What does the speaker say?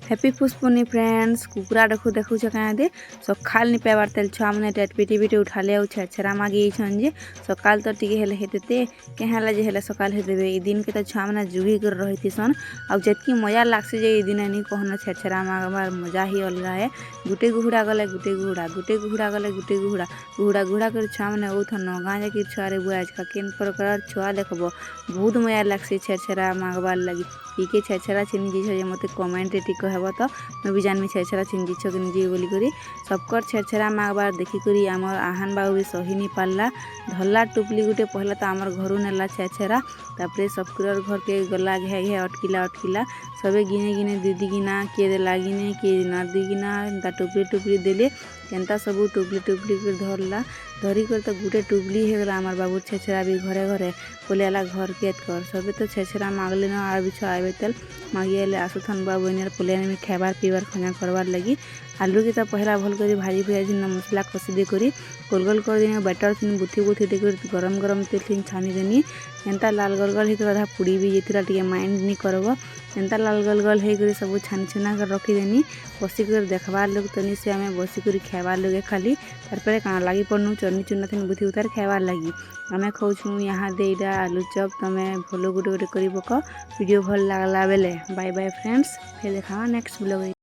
Happy पुष्पुनी friends कुकुरा देखु देखु कहाँ दे सकाल नि पाइबार तेल छुआ मैंने टेट पिटी पिटी उठाले और छेरा मागे जे सकाल तो टिके हेले हेते कहेला जे हेले सकाल हे देबे ई दिन के तो छुआ मैंने जुगी कर रही सन और जतकी मजा लागसी जे ई दिन नहीं कहना छेरा मागबार मजा ही अलग है। गुटे गुहुड़ा गले गुटे गुहुड़ा गले गुटे गुहुड़ा गुहुड़ा गुहुड़ा कर छुआ मैंने ओ थन गाँ जाकि छुआरे बुआ आज का केन प्रकार छुआ देखबो बहुत मजा लागसी छेरा मागबार लगी इके छेरा छिनी जे मते कमेंट टी कहब तो मैं भी जानमी छेरा छिनी छ कि निजे बोली करी सबकर छेरा मागबार देखी करी आमर आहान बाबू भी सही नहीं पारला धल्ला टुपली गुटे पहला तो आमर घरू नेला छेरा तापरे सबकर घर के गला घे घे अटकिला सबे गिने गिने दीदी गिना किए देला गिने किए ना दी गिना टुपली टुपली देले केनता सब टुपली टुपली कर धरला धरी कर तो गुटे टुपली हो गला आमर बाबू छेरा भी घरे घरे बोलेला घर के कर सबे तो छेरा मागले न आर बिछ आबे तेल मागिए आसुथन बाबू इन पुलिया में खाबार पीबार खजा करवार लगी आलू की तो पहला भल कर भाजी भुजा मसला कषी दे करी गोल गोल कर देनी बैटर थी बुथी बुथी दे गरम गरम तेल थी छानी देनी एंता लाल गल गल होता आधा पुड़ी भी जाता टे माइंड नहीं करब एंता लाल गल गल हो सब छानी छुना कर रखीदेनी बसिक देखबार लोग तनी से आम बसिक खाबार लगे खाली तार काना लगी पड़नू चटनी चुना थी बुथी उतार खाबार लगी आम खाऊँ यहाँ दे आलू चप तुम्हें भलो गोटे गोटे कर पक वीडियो भल लगला बेले बाय बाय फ्रेंड्स फिर देखा नेक्स्ट ब्लॉग।